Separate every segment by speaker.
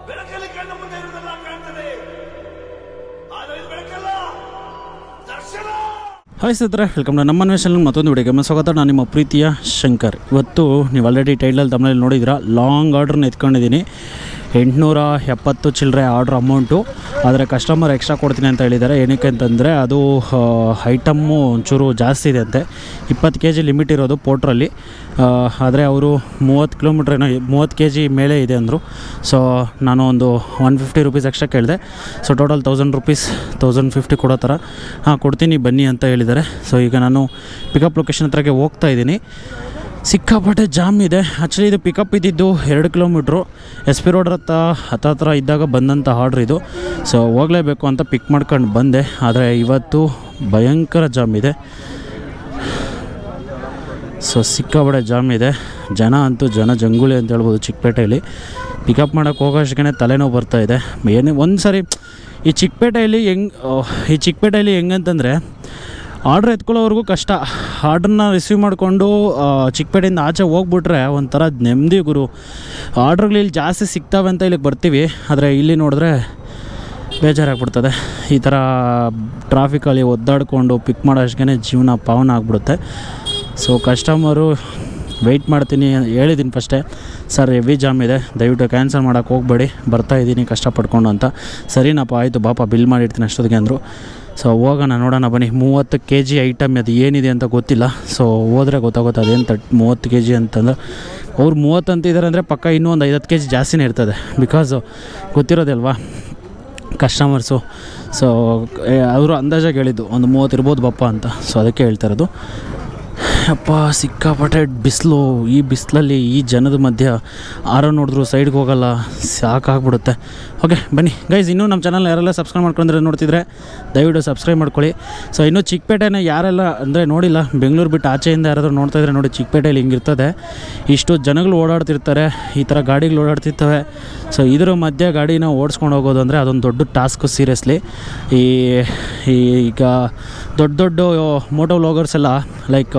Speaker 1: ಬೆಳಕಲ್ಲಿ ಕಣ್ಣು ಮುಂದೆ ಇರುವುದೆಲ್ಲ ಕಾಣ್ತದೆ, ಆದರೆ ಇದು ಬೆಳಕಲ್ಲ, ದರ್ಶನ.
Speaker 2: ಹಾಯ್ ಸ್ನೇಹಿತರೆ, ವೆಲ್ಕಮ್ ನಮ್ಮ ಅನ್ವೇಷಣೆ ಮತ್ತೊಂದು ವಿಡಿಯೋಗೆ ಸ್ವಾಗತ. ನಾನು ನಿಮ್ಮ ಪ್ರೀತಿಯ ಶಂಕರ್. ಇವತ್ತು ನೀವು ಆಲ್ರೆಡಿ ಟೈಟಲ್ ತಮ್ಮಲ್ಲಿ ನೋಡಿದ್ದೀರಾ, ಲಾಂಗ್ ಆರ್ಡ್ರನ್ನ ಎತ್ಕೊಂಡಿದ್ದೀನಿ. 870 ಚಿಲ್ಲರೆ ಆರ್ಡ್ರ್ ಅಮೌಂಟು. ಆದರೆ ಕಸ್ಟಮರ್ ಎಕ್ಸ್ಟ್ರಾ ಕೊಡ್ತೀನಿ ಅಂತ ಹೇಳಿದ್ದಾರೆ. ಏನಕ್ಕೆ ಅಂತಂದರೆ ಅದು ಐಟಮ್ಮು ಒಂಚೂರು ಜಾಸ್ತಿ ಇದೆ ಅಂತೆ. 20 kg ಲಿಮಿಟ್ ಇರೋದು ಪೋಟ್ರಲ್ಲಿ. ಆದರೆ ಅವರು 30 ಕಿಲೋಮೀಟ್ರ್ ಏನೋ 30 kg ಮೇಲೆ ಇದೆ ಅಂದರು. ಸೊ ನಾನು ಒಂದು 150 ರೂಪೀಸ್ ಎಕ್ಸ್ಟ್ರಾ ಕೇಳಿದೆ. ಸೊ ಟೋಟಲ್ 1000 ರೂಪೀಸ್ 1050 ಕೊಡೋ ಥರ ಕೊಡ್ತೀನಿ ಬನ್ನಿ ಅಂತ ಹೇಳಿದ್ದಾರೆ. ಸೊ ಈಗ ನಾನು ಪಿಕಪ್ ಲೊಕೇಶನ್ ಹತ್ರಕ್ಕೆ ಹೋಗ್ತಾ ಇದ್ದೀನಿ. ಸಿಕ್ಕಾಪಟ್ಟೆ ಜಾಮ್ ಇದೆ. ಆ್ಯಕ್ಚುಲಿ ಇದು ಪಿಕಪ್ ಇದ್ದಿದ್ದು 2 ಕಿಲೋಮೀಟ್ರು ಎಸ್ ಪಿ ರೋಡ್ ಹತ್ರ ಇದ್ದಾಗ ಬಂದಂಥ ಆರ್ಡ್ರ್ ಇದು. ಸೊ ಹೋಗಲೇಬೇಕು ಅಂತ ಪಿಕ್ ಮಾಡ್ಕೊಂಡು ಬಂದೆ. ಆದರೆ ಇವತ್ತು ಭಯಂಕರ ಜಾಮ್ ಇದೆ. ಸೊ ಸಿಕ್ಕಾಪಟ್ಟೆ ಜಾಮ್ ಇದೆ. ಜನ ಅಂತೂ ಜಂಗುಳಿ ಅಂತ ಹೇಳ್ಬೋದು. ಚಿಕ್ಕಪೇಟೆಯಲ್ಲಿ ಪಿಕಪ್ ಮಾಡೋಕ್ಕೆ ಹೋಗೋಷ್ಟಕ್ಕೆ ತಲೆನೋವು ಬರ್ತಾಯಿದೆ. ಏನೇ ಒಂದು ಸಾರಿ ಈ ಚಿಕ್ಕಪೇಟೆಯಲ್ಲಿ ಹೆಂಗಂತಂದರೆ ಆರ್ಡ್ರ್ ಎತ್ಕೊಳ್ಳೋವರೆಗೂ ಕಷ್ಟ. ಆರ್ಡ್ರನ್ನ ರಿಸೀವ್ ಮಾಡಿಕೊಂಡು ಚಿಕ್ಕಪೇಟೆಯಿಂದ ಆಚೆ ಹೋಗ್ಬಿಟ್ರೆ ಒಂಥರ ನೆಮ್ಮದಿ ಗುರು. ಆರ್ಡ್ರ್ಗಳು ಇಲ್ಲಿ ಜಾಸ್ತಿ ಸಿಗ್ತವೆ ಅಂತ ಇಲ್ಲಿಗೆ ಬರ್ತೀವಿ. ಆದರೆ ಇಲ್ಲಿ ನೋಡಿದ್ರೆ ಬೇಜಾರಾಗ್ಬಿಡ್ತದೆ. ಈ ಥರ ಟ್ರಾಫಿಕಲ್ಲಿ ಒದ್ದಾಡಿಕೊಂಡು ಪಿಕ್ ಮಾಡೋಷ್ಟೇ ಜೀವನ ಪಾವನ ಆಗಿಬಿಡುತ್ತೆ. ಸೊ ಕಸ್ಟಮರು ವೆಯ್ಟ್ ಮಾಡ್ತೀನಿ ಹೇಳಿದ್ದೀನಿ ಫಸ್ಟೇ, ಸರ್ ಹೆವಿ ಜಾಮ್ ಇದೆ, ದಯವಿಟ್ಟು ಕ್ಯಾನ್ಸಲ್ ಮಾಡೋಕ್ಕೆ ಹೋಗಬೇಡಿ, ಬರ್ತಾಯಿದ್ದೀನಿ ಕಷ್ಟಪಡ್ಕೊಂಡು ಅಂತ. ಸರಿನಪ್ಪ ಆಯಿತು ಬಾಪ ಬಿಲ್ ಮಾಡಿರ್ತೀನಿ ಅಷ್ಟೊತ್ತಿಗೆ ಅಂದರು. ಸೊ ಹೋಗೋಣ ನೋಡೋಣ ಬನ್ನಿ. 30 kg ಐಟಮ್ ಅದು ಏನಿದೆ ಅಂತ ಗೊತ್ತಿಲ್ಲ. ಸೊ ಹೋದರೆ ಗೊತ್ತಾಗುತ್ತೆ ಅದೇನು 30 kg ಅಂತಂದ್ರೆ. ಅವ್ರು 30 ಅಂತಿದ್ದಾರೆ ಅಂದರೆ ಪಕ್ಕ ಇನ್ನೂ ಒಂದು 50 kg ಜಾಸ್ತಿನೇ ಇರ್ತದೆ. ಬಿಕಾಸ್ ಗೊತ್ತಿರೋದೇ ಅಲ್ವಾ ಕಸ್ಟಮರ್ಸು. ಸೊ ಅವರು ಅಂದಾಜಾಗಿ ಹೇಳಿದ್ದು ಒಂದು 30 ಇರ್ಬೋದು ಬಪ್ಪ ಅಂತ. ಸೊ ಅದಕ್ಕೆ ಹೇಳ್ತಾ ಇರೋದು. ಅಪ್ಪ ಸಿಕ್ಕಾಪಟ್ಟೆ ಬಿಸಿಲು. ಈ ಬಿಸಿಲಲ್ಲಿ ಈ ಜನದ ಮಧ್ಯ ಆರೋ ನೋಡಿದ್ರು ಸೈಡ್ಗೆ ಹೋಗಲ್ಲ, ಸಾಕಾಗ್ಬಿಡುತ್ತೆ. ಓಕೆ ಬನ್ನಿ ಗೈಸ್, ಇನ್ನೂ ನಮ್ಮ ಚಾನಲ್ ಯಾರೆಲ್ಲ ಸಬ್ಸ್ಕ್ರೈಬ್ ಮಾಡ್ಕೊಂಡ್ರೆ ನೋಡ್ತಿದ್ರೆ ದಯವಿಟ್ಟು ಸಬ್ಸ್ಕ್ರೈಬ್ ಮಾಡ್ಕೊಳ್ಳಿ. ಸೊ ಇನ್ನೂ ಚಿಕ್ಕಪೇಟೆನ ಯಾರೆಲ್ಲ ಅಂದರೆ ನೋಡಿಲ್ಲ, ಬೆಂಗಳೂರು ಬಿಟ್ಟು ಆಚೆಯಿಂದ ಯಾರಾದರೂ ನೋಡ್ತಾಯಿದ್ರೆ ನೋಡಿ, ಚಿಕ್ಕಪೇಟೆಯಲ್ಲಿ ಹಿಂಗಿರ್ತದೆ. ಇಷ್ಟು ಜನಗಳು ಓಡಾಡ್ತಿರ್ತಾರೆ, ಈ ಥರ ಗಾಡಿಗಳು ಓಡಾಡ್ತಿರ್ತವೆ. ಸೊ ಇದರ ಮಧ್ಯೆ ಗಾಡಿನ ಓಡಿಸ್ಕೊಂಡು ಹೋಗೋದು ಅಂದರೆ ಅದೊಂದು ದೊಡ್ಡ ಟಾಸ್ಕು ಸೀರಿಯಸ್ಲಿ. ಈಗ ದೊಡ್ಡ ಮೋಟೋ ವ್ಲಾಗರ್ಸ್ ಎಲ್ಲ ಲೈಕ್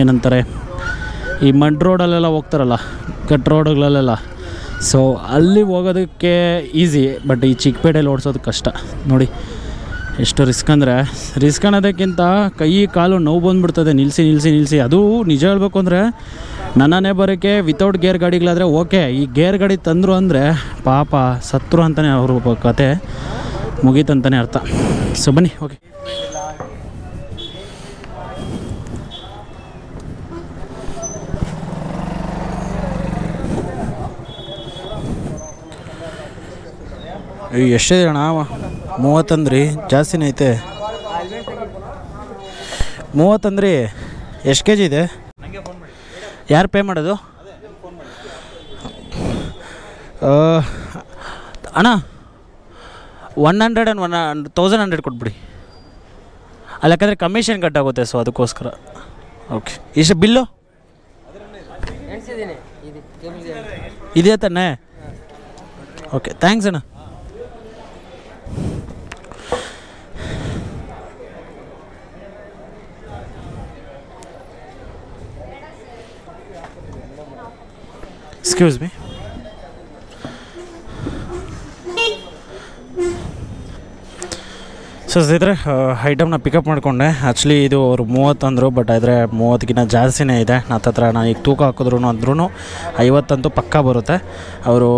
Speaker 2: ಏನಂತಾರೆ, ಈ ಮಡ್ ರೋಡಲ್ಲೆಲ್ಲ ಹೋಗ್ತಾರಲ್ಲ, ಕಟ್ ರೋಡ್ಗಳಲ್ಲೆಲ್ಲ, ಸೊ ಅಲ್ಲಿ ಹೋಗೋದಕ್ಕೆ ಈಸಿ. ಬಟ್ ಈ ಚಿಕ್ಕಪೇಟೆಯಲ್ಲಿ ಓಡಿಸೋದು ಕಷ್ಟ. ನೋಡಿ ಎಷ್ಟು ರಿಸ್ಕ್ ಅಂದರೆ, ರಿಸ್ಕ್ ಅನ್ನೋದಕ್ಕಿಂತ ಕೈ ಕಾಲು ನೋವು ಬಂದುಬಿಡ್ತದೆ ನಿಲ್ಲಿಸಿ. ಅದು ನಿಜ ಹೇಳಬೇಕು ಅಂದರೆ ನನ್ನನ್ನೇ ಬರೋಕ್ಕೆ ವಿತೌಟ್ ಗೇರ್ ಗಾಡಿಗಳಾದರೆ ಓಕೆ. ಈ ಗೇರ್ ಗಾಡಿ ತಂದರು ಅಂದರೆ ಪಾಪ ಸತ್ರು ಅಂತಲೇ ಅವ್ರ ಕತೆ ಮುಗೀತಂತಲೇ ಅರ್ಥ. ಸೊ ಬನ್ನಿ ಓಕೆ. ಎಷ್ಟಿದೆ ಅಣ್ಣ? 30 ಅಂದ್ರಿ, ಜಾಸ್ತಿನೇ ಐತೆ. 30 ಅಂದ್ರಿ, ಎಷ್ಟು kg ಇದೆ? ಯಾರು ಪೇ ಮಾಡೋದು ಅಣ್ಣ? 100 and 1100 ಕೊಟ್ಬಿಡಿ. ಅಲ್ಲ ಯಾಕಂದರೆ ಕಮಿಷನ್ ಕಟ್ಟಾಗುತ್ತೆ. ಸೊ ಅದಕ್ಕೋಸ್ಕರ ಓಕೆ. ಇಷ್ಟು ಬಿಲ್ಲು ಇದೆಯಾ ತಾನೆ? ಓಕೆ ಥ್ಯಾಂಕ್ಸ್ ಅಣ್ಣ. Excuse me. ಸೊ ಸ್ನೇಹಿತರೆ, ಐಟಮ್ನ ಪಿಕಪ್ ಮಾಡಿಕೊಂಡೆ. ಆ್ಯಕ್ಚುಲಿ ಇದು ಅವರು 30 ಅಂದರು, ಬಟ್ ಆದರೆ 30ಗಿಂತ ಜಾಸ್ತಿನೇ ಇದೆ. ನಾನು ಈಗ ತೂಕ ಹಾಕಿದ್ರು ಅಂದ್ರೂ 50 ಅಂತೂ ಪಕ್ಕ ಬರುತ್ತೆ. ಅವರು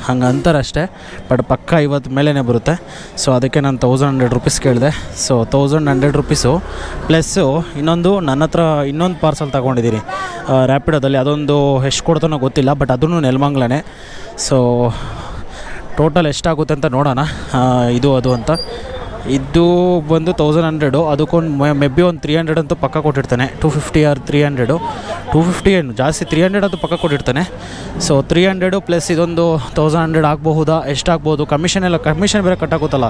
Speaker 2: ಹಂಗೆ ಅಂತಾರಷ್ಟೇ, ಬಟ್ ಪಕ್ಕ 50 ಮೇಲೇ ಬರುತ್ತೆ. ಸೊ ಅದಕ್ಕೆ ನಾನು 1100 ರೂಪೀಸ್ ಕೇಳಿದೆ. ಸೊ 1100 ರೂಪೀಸು ಪ್ಲಸ್ಸು ಇನ್ನೊಂದು ನನ್ನ ಹತ್ರ ಇನ್ನೊಂದು ಪಾರ್ಸಲ್ ತೊಗೊಂಡಿದ್ದೀನಿ ರ್ಯಾಪಿಡೋದಲ್ಲಿ. ಅದೊಂದು ಎಷ್ಟು ಕೊಡ್ತಾನೋ ಗೊತ್ತಿಲ್ಲ, ಬಟ್ ಅದೂ ನೆಲಮಂಗ್ಲನೇ. ಸೊ ಟೋಟಲ್ ಎಷ್ಟಾಗುತ್ತೆ ಅಂತ ನೋಡೋಣ. ಇದು ಅಂತ ಇದು ಬಂದು 1100. ಅದಕ್ಕೊಂದು ಮೇ ಬಿ ಒಂದು 300 ಅಂತೂ ಪಕ್ಕ ಕೊಟ್ಟಿರ್ತಾನೆ. 250 ಆರ್ 300. 250 ಏನು ಜಾಸ್ತಿ, 300 ಅಂತೂ ಪಕ್ಕ ಕೊಟ್ಟಿರ್ತಾನೆ. ಸೊ 300 ಪ್ಲಸ್ ಇದೊಂದು 1100 ಆಗಬಹುದಾ? ಎಷ್ಟಾಗ್ಬೋದು? ಕಮಿಷನ್ ಬೇರೆ ಕಟ್ಟಾಗುತ್ತಲ್ಲ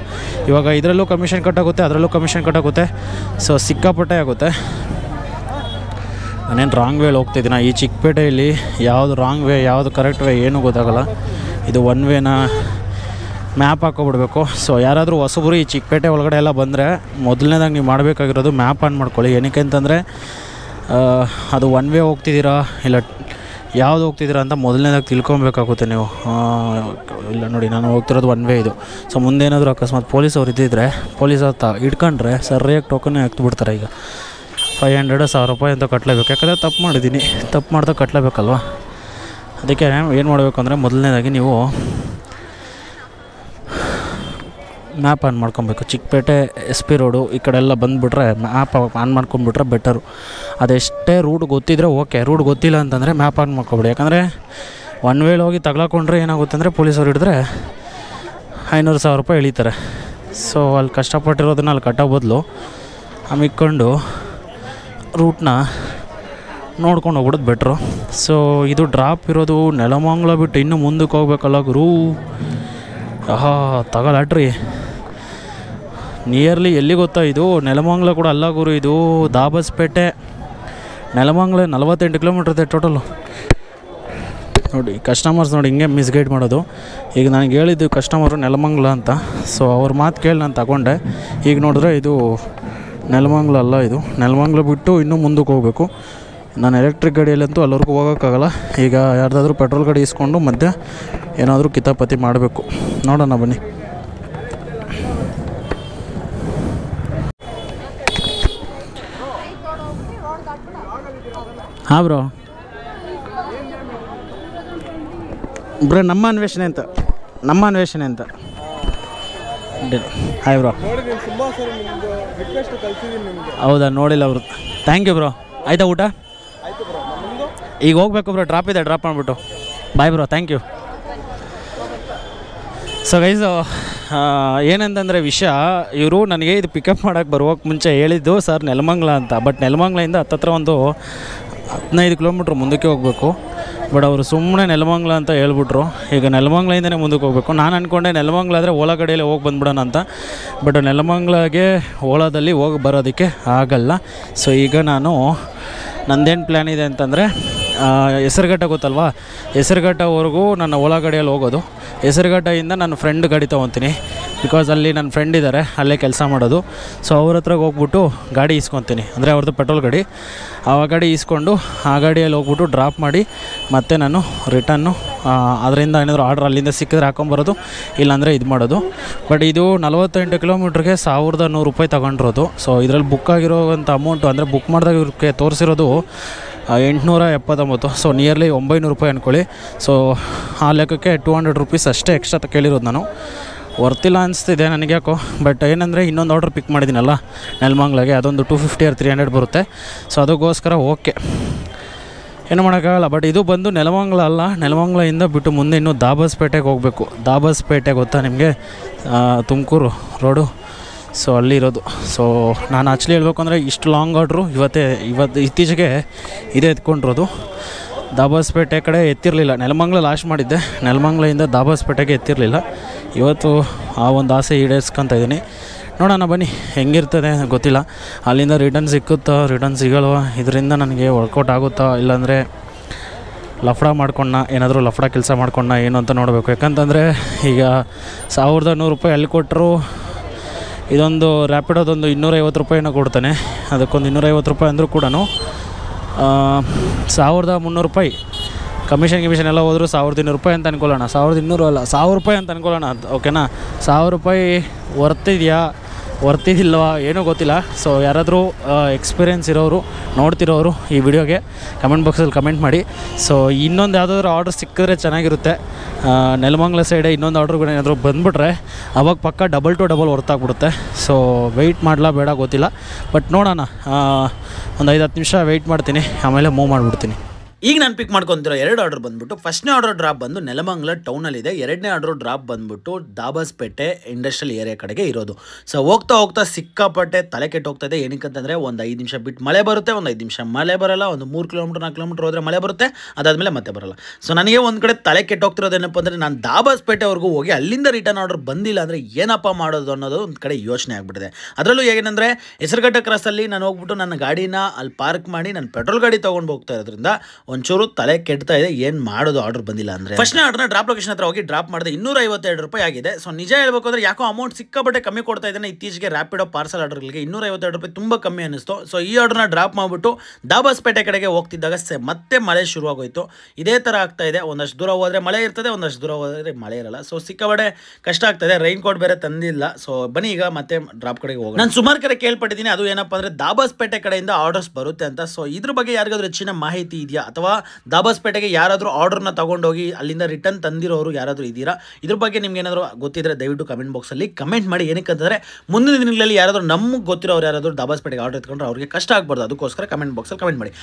Speaker 2: ಇವಾಗ. ಇದರಲ್ಲೂ ಕಮಿಷನ್ ಕಟ್ಟಾಗುತ್ತೆ, ಅದರಲ್ಲೂ ಕಮಿಷನ್ ಕಟ್ಟಾಗುತ್ತೆ. ಸೊ ಸಿಕ್ಕಾಪಟ್ಟೆ ಆಗುತ್ತೆ. ನಾನೇನು ರಾಂಗ್ ವೇಲಿ ಹೋಗ್ತಿದ್ದೀನ? ಈ ಚಿಕ್ಕಪೇಟೆಯಲ್ಲಿ ಯಾವುದು ರಾಂಗ್ ವೇ ಯಾವುದು ಕರೆಕ್ಟ್ ವೇ ಏನೂ ಗೊತ್ತಾಗಲ್ಲ. ಇದು ಒನ್ ವೇನ ಮ್ಯಾಪ್ ಹಾಕೋಬಿಡ್ಬೇಕು. ಸೊ ಯಾರಾದರೂ ಹೊಸಬರು ಈ ಚಿಕ್ಕಪೇಟೆ ಒಳಗಡೆ ಎಲ್ಲ ಬಂದರೆ ಮೊದಲನೇದಾಗಿ ನೀವು ಮಾಡಬೇಕಾಗಿರೋದು ಮ್ಯಾಪ್ ಆನ್ ಮಾಡ್ಕೊಳ್ಳಿ. ಏನಕ್ಕೆ ಅಂತಂದರೆ ಅದು ಒನ್ ವೇ ಹೋಗ್ತಿದ್ದೀರಾ ಇಲ್ಲ ಯಾವ್ದು ಹೋಗ್ತಿದ್ದೀರಾ ಅಂತ ಮೊದಲನೇದಾಗಿ ತಿಳ್ಕೊಬೇಕಾಗುತ್ತೆ ನೀವು. ಇಲ್ಲ ನೋಡಿ, ನಾನು ಹೋಗ್ತಿರೋದು ಒನ್ ವೇ ಇದು. ಸೊ ಮುಂದೆ ಏನಾದರೂ ಅಕಸ್ಮಾತ್ ಪೊಲೀಸವ್ರು ಇದ್ದಿದ್ದರೆ ಪೊಲೀಸ್ ಹಿಡ್ಕೊಂಡ್ರೆ ಸರಿಯಾಗಿ ಟೋಕನ್ನೇ ಹಾಕ್ಬಿಡ್ತಾರೆ. ಈಗ 500 1000 ರೂಪಾಯಿ ಅಂತ ಕಟ್ಟಲೇಬೇಕು, ಯಾಕಂದರೆ ತಪ್ಪು ಮಾಡಿದ್ದೀನಿ, ತಪ್ಪು ಮಾಡ್ತಾ ಕಟ್ಟಲೇಬೇಕಲ್ವ. ಅದಕ್ಕೆ ಏನು ಮಾಡಬೇಕು ಅಂದರೆ ಮೊದಲನೇದಾಗಿ ನೀವು ಮ್ಯಾಪ್ ಆನ್ ಮಾಡ್ಕೊಬೇಕು. ಚಿಕ್ಕಪೇಟೆ SP ರೋಡು ಈ ಕಡೆ ಎಲ್ಲ ಬಂದುಬಿಟ್ರೆ ಮ್ಯಾಪ್ ಆನ್ ಮಾಡ್ಕೊಂಬಿಟ್ರೆ ಬೆಟರು. ಅದೆಷ್ಟೇ ರೂಟ್ ಗೊತ್ತಿದ್ದರೆ ಓಕೆ, ರೂಟ್ ಗೊತ್ತಿಲ್ಲ ಅಂತಂದರೆ ಮ್ಯಾಪ್ ಆನ್ ಮಾಡ್ಕೊಬಿಡಿ. ಯಾಕಂದರೆ ಒನ್ ವೇಳೆ ಹೋಗಿ ತಗ್ಲಾಕೊಂಡ್ರೆ ಏನಾಗುತ್ತೆ ಅಂದರೆ ಪೊಲೀಸವ್ರು ಹಿಡಿದ್ರೆ 500 1000 ರೂಪಾಯಿ ಎಳಿತಾರೆ. ಸೊ ಅಲ್ಲಿ ಕಷ್ಟಪಟ್ಟಿರೋದನ್ನ ಅಲ್ಲಿ ಕಟ್ಟೋ ಬದಲು ಹಮ್ಮಿಕೊಂಡು ರೂಟ್ನ ನೋಡ್ಕೊಂಡು ಹೋಗ್ಬಿಡೋದು ಬೆಟ್ರು. ಸೊ ಇದು ಡ್ರಾಪ್ ಇರೋದು ನೆಲಮಂಗಲ ಬಿಟ್ಟು ಇನ್ನೂ ಮುಂದಕ್ಕೆ ಹೋಗ್ಬೇಕಲ್ಲ ಗುರು. ತಗೊಳಟ್ರಿ ನಿಯರ್ಲಿ ಎಲ್ಲಿ ಗೊತ್ತಾ, ಇದು ನೆಲಮಂಗಲ ಕೂಡ ಅಲ್ಲ ಗುರು, ಇದು ದಾಬಸ್ಪೇಟೆ. ನೆಲಮಂಗಲ 48 ಕಿಲೋಮೀಟ್ರ್ ಇದೆ ಟೋಟಲು. ನೋಡಿ ಕಸ್ಟಮರ್ಸ್ ನೋಡಿ ಹಿಂಗೆ ಮಿಸ್ಗೈಡ್ ಮಾಡೋದು. ಈಗ ನನಗೆ ಹೇಳಿದ್ದು ಕಸ್ಟಮರು ನೆಲಮಂಗಲ ಅಂತ, ಸೊ ಅವ್ರ ಮಾತು ಕೇಳಿ ನಾನು ತಗೊಂಡೆ. ಈಗ ನೋಡಿದ್ರೆ ಇದು ನೆಲಮಂಗಲ ಅಲ್ಲ, ಇದು ನೆಲಮಂಗಲ ಬಿಟ್ಟು ಇನ್ನೂ ಮುಂದಕ್ಕೆ ಹೋಗಬೇಕು. ನಾನು ಎಲೆಕ್ಟ್ರಿಕ್ ಗಾಡಿಯಲ್ಲಂತೂ ಅಲ್ಲಿವರೆಗೂ ಹೋಗೋಕ್ಕಾಗಲ್ಲ. ಈಗ ಯಾರ್ದಾದ್ರೂ ಪೆಟ್ರೋಲ್ ಗಾಡಿ ಇಸ್ಕೊಂಡು ಮಧ್ಯೆ ಏನಾದರೂ ಕಿತಾಪತಿ ಮಾಡಬೇಕು. ನೋಡೋಣ ಬನ್ನಿ. ಹಾಂ ಬ್ರೋ, ನಮ್ಮ ಅನ್ವೇಷಣೆ ಅಂತ ಹಾಯ್ ಬ್ರೋ. ಹೌದಾ, ನೋಡಿಲ್ಲ ಅವರು. Thank you bro. ಆಯಿತಾ ಊಟ? ಈಗ ಹೋಗ್ಬೇಕು ಬ್ರೋ, ಡ್ರಾಪ್ ಇದೆ, ಡ್ರಾಪ್ ಮಾಡಿಬಿಟ್ಟು bye bro, thank you. So guys ಏನಂತಂದರೆ ವಿಷಯ, ಇವರು ನನಗೆ ಇದು ಪಿಕಪ್ ಮಾಡೋಕ್ಕೆ ಬರುವಕ್ಕೆ ಮುಂಚೆ ಹೇಳಿದ್ದು ಸರ್ ನೆಲಮಂಗಲ ಅಂತ. ಬಟ್ ನೆಲಮಂಗಲಿಂದ ಹತ್ತತ್ರ ಒಂದು 15 ಕಿಲೋಮೀಟ್ರ್ ಮುಂದಕ್ಕೆ ಹೋಗಬೇಕು. ಬಟ್ ಅವರು ಸುಮ್ಮನೆ ನೆಲಮಂಗಲ ಅಂತ ಹೇಳ್ಬಿಟ್ರು. ಈಗ ನೆಲಮಂಗಲಿಂದನೇ ಮುಂದಕ್ಕೆ ಹೋಗಬೇಕು. ನಾನು ಅಂದ್ಕೊಂಡೆ ನೆಲಮಂಗಲ ಆದರೆ ಓಲಾ ಗಾಡಿಯಲ್ಲೇ ಹೋಗಿ ಬಂದ್ಬಿಡೋಣ ಅಂತ. ಬಟ್ ನೆಲಮಂಗಲಗೆ ಓಲಾದಲ್ಲಿ ಹೋಗಿ ಬರೋದಕ್ಕೆ ಆಗಲ್ಲ. ಸೊ ಈಗ ನಂದೇನು ಪ್ಲ್ಯಾನ್ ಇದೆ ಅಂತಂದರೆ, ಹೆಸರುಘಟ್ಟ ಗೊತ್ತಲ್ವಾ, ಹೆಸರುಘಟ್ಟವರೆಗೂ ನನ್ನ ಓಲಾ ಗಾಡಿಯಲ್ಲಿ ಹೋಗೋದು. ಹೆಸರುಘಟ್ಟದಿಂದ ನನ್ನ ಫ್ರೆಂಡ್ ಗಾಡಿ ತೊಗೊತೀನಿ, ಬಿಕಾಸ್ ಅಲ್ಲಿ ನನ್ನ ಫ್ರೆಂಡ್ ಇದ್ದಾರೆ, ಅಲ್ಲೇ ಕೆಲಸ ಮಾಡೋದು. ಸೊ ಅವ್ರ ಹತ್ರಕ್ಕೆ ಹೋಗ್ಬಿಟ್ಟು ಗಾಡಿ ಇಸ್ಕೊತೀನಿ, ಅಂದರೆ ಅವ್ರದ್ದು ಪೆಟ್ರೋಲ್ ಗಾಡಿ. ಆ ಗಾಡಿ ಇಸ್ಕೊಂಡು ಆ ಗಾಡಿಯಲ್ಲಿ ಹೋಗ್ಬಿಟ್ಟು ಡ್ರಾಪ್ ಮಾಡಿ ಮತ್ತೆ ನಾನು ರಿಟರ್ನು ಅದರಿಂದ ಏನಾದರೂ ಆರ್ಡ್ರ್ ಅಲ್ಲಿಂದ ಸಿಕ್ಕಿದ್ರೆ ಹಾಕೊಂಬರೋದು, ಇಲ್ಲಾಂದರೆ ಇದು ಮಾಡೋದು. ಬಟ್ ಇದು 48 ಕಿಲೋಮೀಟ್ರಿಗೆ 1100 ರೂಪಾಯಿ ತಗೊಂಡಿರೋದು. ಸೊ ಇದರಲ್ಲಿ ಬುಕ್ ಆಗಿರೋವಂಥ ಅಮೌಂಟು, ಅಂದರೆ ಬುಕ್ ಮಾಡಿದಾಗ ಇವ್ರಿಗೆ ತೋರಿಸಿರೋದು 879. ಸೊ ನಿಯರ್ಲಿ 900 ರೂಪಾಯಿ ಅಂದ್ಕೊಳ್ಳಿ. ಸೊ ಆ ಲೆಕ್ಕಕ್ಕೆ 200 ರೂಪೀಸ್ ಅಷ್ಟೇ ಎಕ್ಸ್ಟ್ರಾ ಕೇಳಿರೋದು ನಾನು. ವರ್ತಿಲ್ಲ ಅನಿಸ್ತಿದೆ ನನಗೆ ಯಾಕೋ. ಬಟ್ ಏನಂದರೆ ಇನ್ನೊಂದು ಆರ್ಡ್ರ್ ಪಿಕ್ ಮಾಡಿದ್ದೀನಲ್ಲ ನೆಲಮಂಗಲಗೆ, ಅದೊಂದು 250 or 300 ಬರುತ್ತೆ. ಸೊ ಅದಕ್ಕೋಸ್ಕರ ಓಕೆ, ಏನು ಮಾಡೋಕ್ಕಾಗಲ್ಲ. ಬಟ್ ಇದು ಬಂದು ನೆಲಮಂಗಲ ಅಲ್ಲ, ನೆಲಮಂಗಲದಿಂದ ಬಿಟ್ಟು ಮುಂದೆ ಇನ್ನೂ ದಾಬಸ್ಪೇಟೆಗೆ ಹೋಗಬೇಕು. ದಾಬಸ್ಪೇಟೆ ಗೊತ್ತಾ ನಿಮಗೆ, ತುಮಕೂರು ರೋಡು. ಸೊ ಅಲ್ಲಿರೋದು. ಸೊ ನಾನು ಆ್ಯಕ್ಚುಲಿ ಹೇಳ್ಬೇಕು ಅಂದರೆ ಇಷ್ಟು ಲಾಂಗ್ ಆರ್ಡ್ರು ಇವತ್ತು ಇತ್ತೀಚೆಗೆ ಇದೇ ಎತ್ಕೊಂಡಿರೋದು. ದಾಬಸ್ಪೇಟೆ ಕಡೆ ಎತ್ತಿರಲಿಲ್ಲ, ನೆಲಮಂಗಲ ಲಾಸ್ಟ್ ಮಾಡಿದ್ದೆ, ನೆಲಮಂಗಲಿಂದ ದಾಬಸ್ಪೇಟೆಗೆ ಎತ್ತಿರಲಿಲ್ಲ. ಇವತ್ತು ಆ ಒಂದು ಆಸೆ ಈಡೇರಿಸ್ಕೊತ ಇದ್ದೀನಿ. ನೋಡೋಣ ಬನ್ನಿ ಹೆಂಗಿರ್ತದೆ ಗೊತ್ತಿಲ್ಲ. ಅಲ್ಲಿಂದ ರಿಟರ್ನ್ ಸಿಕ್ಕುತ್ತಾ ರಿಟರ್ನ್ ಸಿಗಲ್ವಾ, ಇದರಿಂದ ನನಗೆ ವರ್ಕೌಟ್ ಆಗುತ್ತಾ, ಇಲ್ಲಾಂದರೆ ಲಫ್ಡ ಮಾಡ್ಕೊಂಡ ಏನಾದರೂ ಲಫ್ಡ ಕೆಲಸ ಮಾಡ್ಕೊಂಡ ಏನು ಅಂತ ನೋಡಬೇಕು. ಯಾಕಂತಂದರೆ ಈಗ 1100 ರೂಪಾಯಿ ಅಲ್ಲಿ ಕೊಟ್ಟರು, ಇದೊಂದು ರ್ಯಾಪಿಡೋದೊಂದು 250 ರೂಪಾಯಿನ ಕೊಡ್ತಾನೆ. ಅದಕ್ಕೊಂದು 250 ರೂಪಾಯಿ ಅಂದರೂ ಕೂಡ 1300 ರೂಪಾಯಿ ಕಮಿಷನ್ ಎಲ್ಲ ಹೋದರೂ 1200 ರೂಪಾಯಿ ಅಂತ ಅಂದ್ಕೊಳ್ಳೋಣ. 1200 ಅಲ್ಲ, 1000 ರೂಪಾಯಿ ಅಂತ ಅಂದ್ಕೊಳ್ಳೋಣ. ಓಕೆನಾ, 1000 ರೂಪಾಯಿ ವರ್ತಿದಿಲ್ವಾ ಏನೂ ಗೊತ್ತಿಲ್ಲ. ಸೊ ಯಾರಾದರೂ ಎಕ್ಸ್ಪೀರಿಯೆನ್ಸ್ ಇರೋರು ನೋಡ್ತಿರೋರು ಈ ವಿಡಿಯೋಗೆ ಕಮೆಂಟ್ ಬಾಕ್ಸಲ್ಲಿ ಕಮೆಂಟ್ ಮಾಡಿ. ಸೊ ಇನ್ನೊಂದು ಯಾವುದಾದ್ರೂ ಆರ್ಡ್ರ್ ಸಿಕ್ಕಿದ್ರೆ ಚೆನ್ನಾಗಿರುತ್ತೆ. ನೆಲಮಂಗಲ ಸೈಡೆ ಇನ್ನೊಂದು ಆರ್ಡ್ರ್ ಏನಾದರೂ ಬಂದುಬಿಟ್ರೆ ಅವಾಗ ಪಕ್ಕ ಡಬಲ್ ಟು ಡಬಲ್ ಹೊರ್ತಾಗ್ಬಿಡುತ್ತೆ. ಸೊ ವೆಯ್ಟ್ ಮಾಡಲಾ ಬೇಡ ಗೊತ್ತಿಲ್ಲ, ಬಟ್ ನೋಡೋಣ. ಒಂದು 5-10 ನಿಮಿಷ ವೆಯ್ಟ್ ಮಾಡ್ತೀನಿ, ಆಮೇಲೆ ಮೂವ್ ಮಾಡಿಬಿಡ್ತೀನಿ.
Speaker 3: ಈಗ ನಾನು ಪಿಕ್ ಮಾಡ್ಕೊತಿರೋ 2 ಆರ್ಡರ್ ಬಂದ್ಬಿಟ್ಟು, ಫಸ್ಟ್ನೇ ಆರ್ಡರ್ ಡ್ರಾಪ್ ಬಂದು ನೆಲಮಂಗಲ ಟೌನಲ್ಲಿದೆ, 2ನೇ ಆರ್ಡರ್ ಡ್ರಾಪ್ ಬಂದ್ಬಿಟ್ಟು ದಾಬಸ್ಪೇಟೆ ಇಂಡಸ್ಟ್ರಿಯಲ್ ಏರಿಯಾ ಕಡೆಗೆ ಇರೋದು. ಸೊ ಹೋಗ್ತಾ ಸಿಕ್ಕಾಪಟ್ಟೆ ತಲೆ ಕೆಟ್ಟು ಹೋಗ್ತಾ ಇದೆ. ಏನಕ್ಕಂತಂದರೆ ಒಂದು 5 ನಿಮಿಷ ಬಿಟ್ಟು ಮಳೆ ಬರುತ್ತೆ, ಒಂದು 5 ನಿಮಿಷ ಮಳೆ ಬರಲ್ಲ, ಒಂದು 3 ಕಿಲೋಮೀಟರ್ 4 ಕಿಲೋಮೀಟರ್ ಹೋದರೆ ಮಳೆ ಬರುತ್ತೆ, ಅದಾದಮೇಲೆ ಮತ್ತೆ ಬರಲ್ಲ. ಸೊ ನನಗೆ ಒಂದು ಕಡೆ ತಲೆ ಕೆಟ್ಟು ಹೋಗ್ತಿರೋದೇನಪ್ಪ ಅಂದರೆ, ನಾನು ದಾಬಸ್ಪೇಟೆವರೆಗೂ ಹೋಗಿ ಅಲ್ಲಿಂದ ರಿಟರ್ನ್ ಆರ್ಡರ್ ಬಂದಿಲ್ಲ ಅಂದರೆ ಏನಪ್ಪ ಮಾಡೋದು ಅನ್ನೋದು ಒಂದು ಕಡೆ ಯೋಚನೆ ಆಗಿಬಿಟ್ಟಿದೆ. ಅದರಲ್ಲೂ ಏನಂದರೆ ಹೆಸರುಘಟ್ಟ ಕ್ರಾಸಲ್ಲಿ ನಾನು ಹೋಗ್ಬಿಟ್ಟು ನನ್ನ ಗಾಡಿನ ಅಲ್ಲಿ ಪಾರ್ಕ್ ಮಾಡಿ ನಾನು ಪೆಟ್ರೋಲ್ ಗಾಡಿ ತೊಗೊಂಡು ಹೋಗ್ತಾ ಇರೋದ್ರಿಂದ ಒಂಚೂರು ತಲೆ ಕೆಡ್ತಾ ಇದೆ, ಏನು ಮಾಡೋದು ಆರ್ಡರ್ ಬಂದಿಲ್ಲ ಅಂದರೆ. ಫಸ್ಟ್ನೇ ಆರ್ಡರ್ನ ಡ್ರಾಪ್ ಲೊಕೇಶನ್ ಹತ್ರ ಹೋಗಿ ಡ್ರಾಪ್ ಮಾಡಿದೆ, 252 ರೂಪಾಯಿ ಆಗಿದೆ. ಸೊ ನಿಜ ಹೇಳ್ಬೇಕು ಅಂದರೆ ಯಾಕೋ ಅಮೌಂಟ್ ಸಿಕ್ಕಾಪಟ್ಟೆ ಕಮ್ಮಿ ಕೊಡ್ತಾ ಇದ್ದಾನೆ ಇತ್ತೀಚೆಗೆ ರ್ಯಾಪಿಡೋ ಪಾರ್ಸಲ್ ಆರ್ಡರ್ಗಳಿಗೆ. 252 ರೂಪಾಯಿ ತುಂಬ ಕಮ್ಮಿ ಅನ್ನಿಸ್ತು. ಸೊ ಈ ಆರ್ಡರ್ನ ಡ್ರಾಪ್ ಮಾಡಿಬಿಟ್ಟು ದಾಬಾಸ್ಪೇಟೆ ಕಡೆಗೆ ಹೋಗ್ತಿದ್ದಾಗ ಮತ್ತೆ ಮಳೆ ಶುರುವಾಗೋಯ್ತು. ಇದೇ ಥರ ಆಗ್ತಾ ಇದೆ, ಒಂದಷ್ಟು ದೂರ ಹೋದರೆ ಮಳೆ ಇರ್ತದೆ, ಒಂದಷ್ಟು ದೂರ ಹೋದರೆ ಮಳೆ ಇರಲ್ಲ. ಸೊ ಸಿಕ್ಕಾಪಟ್ಟೆ ಕಷ್ಟ ಆಗ್ತದೆ, ರೈನ್ ಕೋಟ್ ಬೇರೆ ತಂದಿಲ್ಲ. ಸೊ ಬನ್ನಿ ಈಗ ಮತ್ತೆ ಡ್ರಾಪ್ ಕಡೆಗೆ ಹೋಗೋಣ. ನಾನು ಸುಮಾರು ಕಡೆ ಕೇಳ್ಪಟ್ಟಿದ್ದೀನಿ, ಅದು ಏನಪ್ಪ ಅಂದರೆ ದಾಬಾಸ್ಪೇಟೆ ಕಡೆಯಿಂದ ಆರ್ಡರ್ಸ್ ಬರುತ್ತೆ ಅಂತ. ಸೊ ಇದ್ರ ಬಗ್ಗೆ ಯಾರಿಗಾದ್ರೂ ಹೆಚ್ಚಿನ ಮಾಹಿತಿ ಇದೆಯಾ, ಅಥವಾ ದಾಬಾಸ್ಪೇಟೆಗೆ ಯಾರಾದರೂ ಆರ್ಡರ್ನ ತಗೊಂಡೋಗಿ ಅಲ್ಲಿಂದ ರಿಟರ್ನ್ ತಂದಿರೋರು ಯಾರಾದರೂ ಇದ್ದೀರಾ? ಇದ್ರ ಬಗ್ಗೆ ನಿಮ್ಗೆ ಏನಾದರೂ ಗೊತ್ತಿದ್ರೆ ದಯವಿಟ್ಟು ಕಮೆಂಟ್ ಬಾಕ್ಸಲ್ಲಿ ಕಮೆಂಟ್ ಮಾಡಿ. ಏನಕ್ಕೆ ಅಂತಂದರೆ ಮುಂದಿನ ದಿನಗಳಲ್ಲಿ ಯಾರಾದರೂ ನಮಗೆ ಗೊತ್ತಿರೋರು ಯಾರಾದರೂ ದಾಬಾಸ್ಪೇಟೆಗೆ ಆರ್ಡರ್ ಎತ್ಕೊಂಡ್ರೆ ಅವ್ರಿಗೆ ಕಷ್ಟ ಆಗ್ಬಾರ್ದು, ಅದಕ್ಕೋಸ್ಕರ ಕಮೆಂಟ್ ಬಾಕ್ಸಲ್ಲಿ ಕಮೆಂಟ್ ಮಾಡಿ.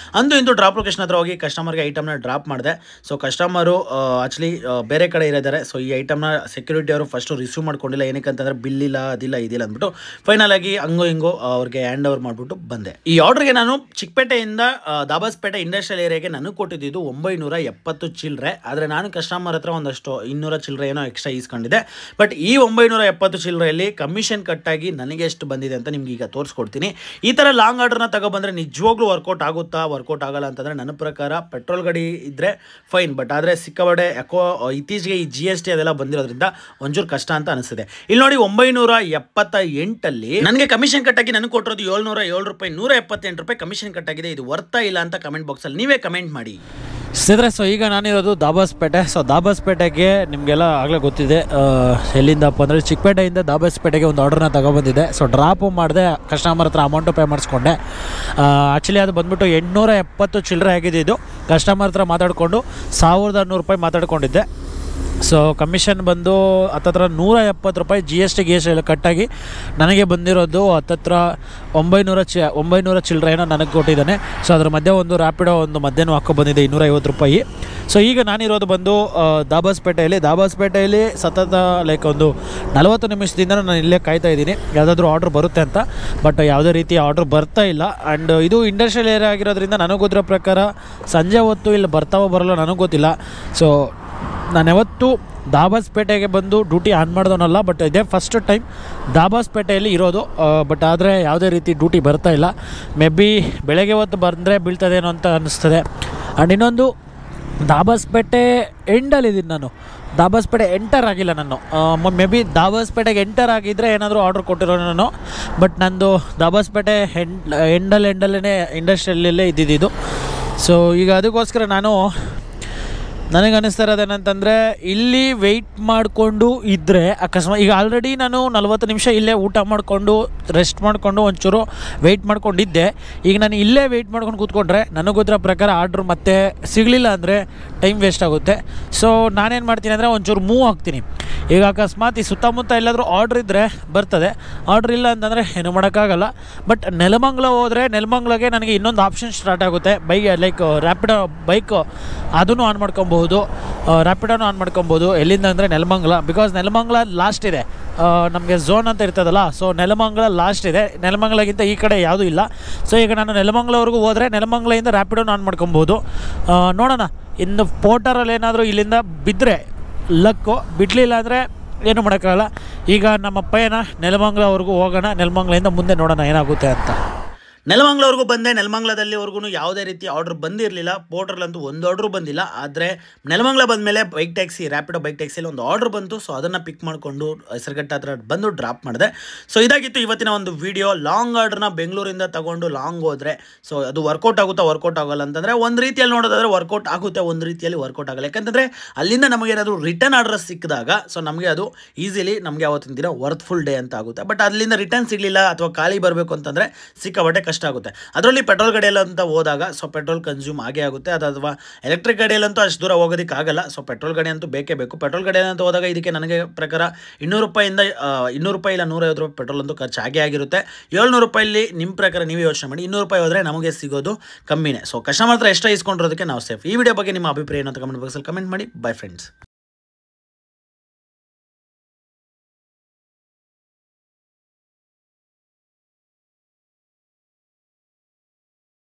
Speaker 3: ಇಂದು ಡ್ರಾಪ್ ಲೊಕೇಶನ್ ಹತ್ರ ಹೋಗಿ ಕಸ್ಟಮರ್ಗೆ ಐಟಮ್ನ ಡ್ರಾಪ್ ಮಾಡಿದೆ. ಸೊ ಕಸ್ಟಮರು ಆಕ್ಚುಲಿ ಬೇರೆ ಕಡೆ ಇರಿದ್ದಾರೆ. ಸೊ ಈ ಐಟಮ್ನ ಸೆಕ್ಯೂರಿಟಿ ಅವರು ಫಸ್ಟು ರಿಸೀವ್ ಮಾಡ್ಕೊಂಡಿಲ್ಲ, ಏನಕ್ಕೆ ಅಂತಂದರೆ ಬಿಲ್ ಇಲ್ಲ, ಅದಿಲ್ಲ ಇದಿಲ್ಲ ಅಂದ್ಬಿಟ್ಟು ಫೈನಲ್ ಆಗಿ ಹಂಗೋ ಹಿಂಗೋ ಅವ್ರಿಗೆ ಹ್ಯಾಂಡ್ ಓವರ್ ಮಾಡಿಬಿಟ್ಟು ಬಂದೆ. ಈ ಆರ್ಡರ್ಗೆ ನಾನು ಚಿಕ್ಕಪೇಟೆಯಿಂದ ದಾಬಾಸ್ಪೇಟೆ ಇಂಡಸ್ಟ್ರಿಯಲ್ ಏರಿಯಾಗೆ ನನಗೆ ಕೊಟ್ಟಿದ್ದು 970 ಚಿಲ್ಲರೆ. ಆದರೆ ನಾನು ಕಸ್ಟಮರ್ ಹತ್ರ ಒಂದಷ್ಟು 200 ಚಿಲ್ಲರೆ ಏನೋ ಎಕ್ಸ್ಟ್ರಾ ಈಸ್ಕೊಂಡಿದ್ದೆ. ಬಟ್ ಈ 970 ಚಿಲ್ಲರೆಯಲ್ಲಿ ಕಮಿಷನ್ ಕಟ್ಟಾಗಿ ನನಗೆ ಎಷ್ಟು ಬಂದಿದೆ ಅಂತ ನಿಮ್ಗೆ ಈಗ ತೋರಿಸ್ಕೊಡ್ತೀನಿ. ಈ ಥರ ಲಾಂಗ್ ಆರ್ಡರ್ನ ತಗೊಬಂದರೆ ನಿಜವಾಗ್ಲೂ ವರ್ಕೌಟ್ ಆಗುತ್ತಾ, ವರ್ಕೌಟ್ ಆಗಲ್ಲ ಅಂತಂದರೆ ನನ್ನ ಪ್ರಕಾರ ಪೆಟ್ರೋಲ್ ಗಾಡಿ ಇದ್ದರೆ ಫೈನ್. ಬಟ್ ಆದರೆ ಸಿಕ್ಕಾಪಟ್ಟೆ ಯಾಕೋ ಇತ್ತೀಚೆಗೆ ಈ GST ಅದೆಲ್ಲ ಬಂದಿರೋದ್ರಿಂದ ಒಂಚೂರು ಕಷ್ಟ ಅಂತ ಅನಿಸ್ತದೆ. ಇಲ್ಲಿ ನೋಡಿ 978ಅಲ್ಲಿ ನನಗೆ ಕಮಿಷನ್ ಕಟ್ಟಾಗಿ ನನಗೆ ಕೊಟ್ಟಿರೋದು 707 ರೂಪಾಯಿ, 178 ರೂಪಾಯಿ ಕಮಿಷನ್ ಕಟ್ಟಾಗಿದೆ. ಇದು ವರ್ತಾ ಇಲ್ಲ ಅಂತ ಕಮೆಂಟ್ ಬಾಕ್ಸಲ್ಲಿ ನೀವೇ ಕಮೆಂಟ್ ಮಾಡಿ.
Speaker 2: ಸಿದ್ರೆ ಸೊ ಈಗ ನಾನಿರೋದು ದಾಬಾಸ್ಪೇಟೆ. ಸೊ ದಾಬಾಸ್ಪೇಟೆಗೆ ನಿಮಗೆಲ್ಲ ಆಗಲೇ ಗೊತ್ತಿದೆ ಎಲ್ಲಿಂದಪ್ಪ ಅಂದರೆ ಚಿಕ್ಕಪೇಟೆಯಿಂದ ದಾಬಾಸ್ಪೇಟೆಗೆ ಒಂದು ಆರ್ಡರ್ನ ತಗೊಬಂದಿದ್ದೆ. ಸೊ ಡ್ರಾಪು ಮಾಡಿದೆ, ಕಸ್ಟಮರ್ ಹತ್ರ ಅಮೌಂಟು ಪೇ ಮಾಡಿಸ್ಕೊಂಡೆ. ಆ್ಯಕ್ಚುಲಿ ಅದು ಬಂದುಬಿಟ್ಟು 870 ಚಿಲ್ಲರೆ ಆಗಿದೆ. ಇದು ಕಸ್ಟಮರ್ ಹತ್ರ ಮಾತಾಡಿಕೊಂಡು 1100 ರೂಪಾಯಿ ಮಾತಾಡ್ಕೊಂಡಿದ್ದೆ. ಸೊ ಕಮಿಷನ್ ಬಂದು ಹತ್ತತ್ರ 170 ರೂಪಾಯಿ GST ಎಲ್ಲ ಕಟ್ಟಾಗಿ ನನಗೆ ಬಂದಿರೋದು ಹತ್ತತ್ರ 900 ಚಿಲ್ಲರೆ ಏನೋ ನನಗೆ ಕೊಟ್ಟಿದ್ದಾನೆ. ಸೊ ಅದ್ರ ಮಧ್ಯೆ ಒಂದು ರ್ಯಾಪಿಡೋ ಒಂದು ಮಧ್ಯಾಹ್ನ ಹಾಕ್ಕೊಬಂದಿದೆ 250 ರೂಪಾಯಿ. ಸೊ ಈಗ ನಾನಿರೋದು ಬಂದು ದಾಬಾಸ್ಪೇಟೆಯಲ್ಲಿ ಸತತ ಲೈಕ್ ಒಂದು 40 ನಿಮಿಷದಿಂದ ನಾನು ಇಲ್ಲೇ ಕಾಯ್ತಾ ಇದ್ದೀನಿ ಯಾವುದಾದ್ರೂ ಆರ್ಡ್ರ್ ಬರುತ್ತೆ ಅಂತ. ಬಟ್ ಯಾವುದೇ ರೀತಿ ಆರ್ಡ್ರ್ ಬರ್ತಾ ಇಲ್ಲ. ಆ್ಯಂಡ್ ಇದು ಇಂಡಸ್ಟ್ರಿಯಲ್ ಏರಿಯಾ ಆಗಿರೋದ್ರಿಂದ ನನಗೆ ಗೊತ್ತಿರೋ ಪ್ರಕಾರ ಸಂಜೆ ಹೊತ್ತು ಇಲ್ಲಿ ಬರ್ತಾವೋ ಬರೋಲ್ಲ ನನಗೆ ಗೊತ್ತಿಲ್ಲ. ಸೊ ನಾನು ಯಾವತ್ತೂ ದಾಬಾಸ್ಪೇಟೆಗೆ ಬಂದು ಡ್ಯೂಟಿ ಆನ್ ಮಾಡಿದವನಲ್ಲ, ಬಟ್ ಇದೇ ಫಸ್ಟ್ ಟೈಮ್ ದಾಬಾಸ್ಪೇಟೆಯಲ್ಲಿ ಇರೋದು. ಬಟ್ ಆದರೆ ಯಾವುದೇ ರೀತಿ ಡ್ಯೂಟಿ ಬರ್ತಾ ಇಲ್ಲ. ಮೇ ಬಿ ಬೆಳಗ್ಗೆ ಹೊತ್ತು ಬಂದರೆ ಬೀಳ್ತದೇನೋ ಅಂತ ಅನ್ನಿಸ್ತದೆ. ಆ್ಯಂಡ್ ಇನ್ನೊಂದು ದಾಬಾಸ್ಪೇಟೆ ಎಂಡಲ್ಲಿದ್ದೀನಿ ನಾನು, ದಾಬಾಸ್ಪೇಟೆ ಎಂಟರ್ ಆಗಿಲ್ಲ ನಾನು. ಮೇ ಬಿ ದಾಬಾಸ್ಪೇಟೆಗೆ ಎಂಟರ್ ಆಗಿದ್ದರೆ ಏನಾದರೂ ಆರ್ಡ್ರ್ ಕೊಟ್ಟಿರೋ ನಾನು. ಬಟ್ ನಂದು ದಾಬಾಸ್ಪೇಟೆ ಎಂಡಲ್ಲೇ ಇಂಡಸ್ಟ್ರಿಯಲ್ಲೇ ಇದ್ದಿದ್ದು. ಸೊ ಈಗ ಅದಕ್ಕೋಸ್ಕರ ನನಗೆ ಅನ್ನಿಸ್ತಾ ಇರೋದೇನಂತಂದರೆ ಇಲ್ಲಿ ವೆಯ್ಟ್ ಮಾಡಿಕೊಂಡು ಇದ್ದರೆ ಅಕಸ್ಮಾತ್ ಈಗ ಆಲ್ರೆಡಿ ನಾನು 40 ನಿಮಿಷ ಇಲ್ಲೇ ಊಟ ಮಾಡಿಕೊಂಡು ರೆಸ್ಟ್ ಮಾಡಿಕೊಂಡು ಒಂಚೂರು ವೆಯ್ಟ್ ಮಾಡ್ಕೊಂಡಿದ್ದೆ. ಈಗ ನಾನು ಇಲ್ಲೇ ವೆಯ್ಟ್ ಮಾಡ್ಕೊಂಡು ಕೂತ್ಕೊಂಡ್ರೆ ನನಗೆ ಗೊತ್ತಿರೋ ಪ್ರಕಾರ ಆರ್ಡ್ರ್ ಮತ್ತೆ ಸಿಗಲಿಲ್ಲ ಅಂದರೆ ಟೈಮ್ ವೇಸ್ಟ್ ಆಗುತ್ತೆ. ಸೊ ನಾನೇನು ಮಾಡ್ತೀನಿ ಅಂದರೆ ಒಂಚೂರು ಮೂವ್ ಆಗ್ತೀನಿ. ಈಗ ಅಕಸ್ಮಾತ್ ಈ ಸುತ್ತಮುತ್ತ ಎಲ್ಲಾದರೂ ಆರ್ಡ್ರ್ ಇದ್ದರೆ ಬರ್ತದೆ, ಆರ್ಡ್ರ್ ಇಲ್ಲ ಅಂತಂದರೆ ಏನು ಮಾಡೋಕ್ಕಾಗಲ್ಲ. ಬಟ್ ನೆಲಮಂಗಲ ಹೋದರೆ ನೆಲಮಂಗಲಗೆ ನನಗೆ ಇನ್ನೊಂದು ಆಪ್ಷನ್ ಸ್ಟಾರ್ಟ್ ಆಗುತ್ತೆ. ಲೈಕ್ ರ್ಯಾಪಿಡೋ ಬೈಕ್ ಅದನ್ನು ಆನ್ ಮಾಡ್ಕೊಬೋದು, ರ್ಯಾಪಿಡೋನು ಆನ್ ಮಾಡ್ಕೊಬೋದು. ಎಲ್ಲಿಂದ ಅಂದರೆ ನೆಲಮಂಗಲ, ಬಿಕಾಸ್ ನೆಲಮಂಗಲ ಲಾಸ್ಟ್ ಇದೆ ನಮಗೆ ಝೋನ್ ಅಂತ ಇರ್ತದಲ್ಲ. ಸೊ ನೆಲಮಂಗಲ ಲಾಸ್ಟ್ ಇದೆ, ನೆಲಮಂಗಲಗಿಂತ ಈ ಕಡೆ ಯಾವುದೂ ಇಲ್ಲ. ಸೊ ಈಗ ನಾನು ನೆಲಮಂಗಲವರೆಗೂ ಹೋದರೆ ನೆಲಮಂಗಲದಿಂದ ರ್ಯಾಪಿಡೋನು ಆನ್ ಮಾಡ್ಕೊಬೋದು. ನೋಡೋಣ, ಇನ್ನು ಪೋರ್ಟರಲ್ಲಿ ಏನಾದರೂ ಇಲ್ಲಿಂದ ಬಿದ್ದರೆ ಲಕ್ಕು, ಬಿಡಲಿಲ್ಲ ಅಂದರೆ ಏನು ಮಾಡೋಕ್ಕಾಗಲ್ಲ. ಈಗ ನಮ್ಮಪ್ಪ ನೆಲಮಂಗಲವರೆಗೂ ಹೋಗೋಣ, ನೆಲಮಂಗಲದಿಂದ ಮುಂದೆ ನೋಡೋಣ ಏನಾಗುತ್ತೆ ಅಂತ.
Speaker 3: ನೆಲಮಂಗಲವರೆಗೂ ಬಂದೆ. ನೆಲಮಂಗಲದಲ್ಲಿವರೆಗೂ ಯಾವುದೇ ರೀತಿ ಆರ್ಡ್ರ್ ಬಂದಿರಲಿಲ್ಲ. ಪೋರ್ಟ್ರಲ್ಲಂತೂ ಒಂದು ಆರ್ಡ್ರು ಬಂದಿಲ್ಲ. ಆದರೆ ನೆಲಮಂಗಲ ಬಂದಮೇಲೆ ಬೈಕ್ ಟ್ಯಾಕ್ಸಿ, ರ್ಯಾಪಿಡೋ ಬೈಕ್ ಟ್ಯಾಕ್ಸಿಯಲ್ಲಿ ಒಂದು ಆರ್ಡ್ರ್ ಬಂತು. ಸೊ ಅದನ್ನು ಪಿಕ್ ಮಾಡಿಕೊಂಡು ಹೆಸರುಘಟ್ಟ ಹತ್ರ ಬಂದು ಡ್ರಾಪ್ ಮಾಡಿದೆ. ಸೊ ಇದಾಗಿತ್ತು ಇವತ್ತಿನ ಒಂದು ವಿಡಿಯೋ. ಲಾಂಗ್ ಆರ್ಡ್ರನ್ನ ಬೆಂಗಳೂರಿಂದ ತಗೊಂಡು ಲಾಂಗ್ ಹೋದರೆ ಸೊ ಅದು ವರ್ಕೌಟ್ ಆಗುತ್ತಾ ವರ್ಕೌಟ್ ಆಗೋಲ್ಲ ಅಂತಂದರೆ ಒಂದು ರೀತಿಯಲ್ಲಿ ನೋಡೋದಾದರೆ ವರ್ಕೌಟ್ ಆಗುತ್ತೆ, ಒಂದು ರೀತಿಯಲ್ಲಿ ವರ್ಕೌಟ್ ಆಗಲ್ಲ. ಯಾಕಂತಂದರೆ ಅಲ್ಲಿಂದ ನಮಗೇನಾದರೂ ರಿಟರ್ನ್ ಆರ್ಡರ್ ಸಿಕ್ಕಿದಾಗ ಸೊ ನಮಗೆ ಅದು ಈಸಿಲಿ ನಮಗೆ ಅವತ್ತಿನ ದಿನ ವರ್ತ್ಫುಲ್ ಡೇ ಅಂತ ಆಗುತ್ತೆ. ಬಟ್ ಅಲ್ಲಿಂದ ರಿಟರ್ನ್ ಸಿಗಲಿಲ್ಲ ಅಥವಾ ಖಾಲಿ ಬರಬೇಕು ಅಂತಂದರೆ ಸಿಕ್ಕಾಪಟ್ಟೆ ಕಷ್ಟ ಆಗುತ್ತೆ. ಅದರಲ್ಲಿ ಪೆಟ್ರೋಲ್ ಗಾಡಿಯಲ್ಲಂತ ಹೋದಾಗ ಸೊ ಪೆಟ್ರೋಲ್ ಕನ್ಸ್ಯೂಮ್ ಆಗೇ ಆಗುತ್ತೆ. ಅಥವಾ ಎಲೆಕ್ಟ್ರಿಕ್ ಗಾಡಿಯಲ್ಲಂತೂ ಅಷ್ಟು ದೂರ ಹೋಗೋದಕ್ಕಾಗಲ್ಲ. ಸೊ ಪೆಟ್ರೋಲ್ ಗಾಡಿ ಅಂತೂ ಬೇಕೇ ಬೇಕು. ಪೆಟ್ರೋಲ್ ಗಾಡಿಯಲ್ಲಂತ ಹೋದಾಗ ಇದಕ್ಕೆ ನನಗೆ ಪ್ರಕಾರ 200 ರೂಪಾಯಿಂದ 200 ರೂಪಾಯಿ ಇಲ್ಲ 150 ರೂಪಾಯಿ ಪೆಟ್ರೋಲ್ ಅಂತೂ ಖರ್ಚು ಆಗೇ ಆಗಿರುತ್ತೆ. 700 ರೂಪಾಯಲ್ಲಿ ನಿಮ್ಮ ಪ್ರಕಾರ ನೀವೇ ಯೋಚನೆ ಮಾಡಿ. 200 ರೂಪಾಯಿ ಹೋದರೆ ನಮಗೆ ಸಿಗೋದು ಕಮ್ಮಿನೇ. ಸೊ ಕಸ್ಟಮರ್ ಹತ್ರ ಎಷ್ಟೋ ಇಸ್ಕೊಂಡಿರೋದಕ್ಕೆ ನಾವು ಸೇಫ್. ಈ ವಿಡಿಯೋ ಬಗ್ಗೆ ನಿಮ್ಮ ಅಭಿಪ್ರಾಯ ಏನು ಅಂತ ಕಮೆಂಟ್ ಬಾಕ್ಸಲ್ಲಿ ಕಮೆಂಟ್ ಮಾಡಿ. By friends.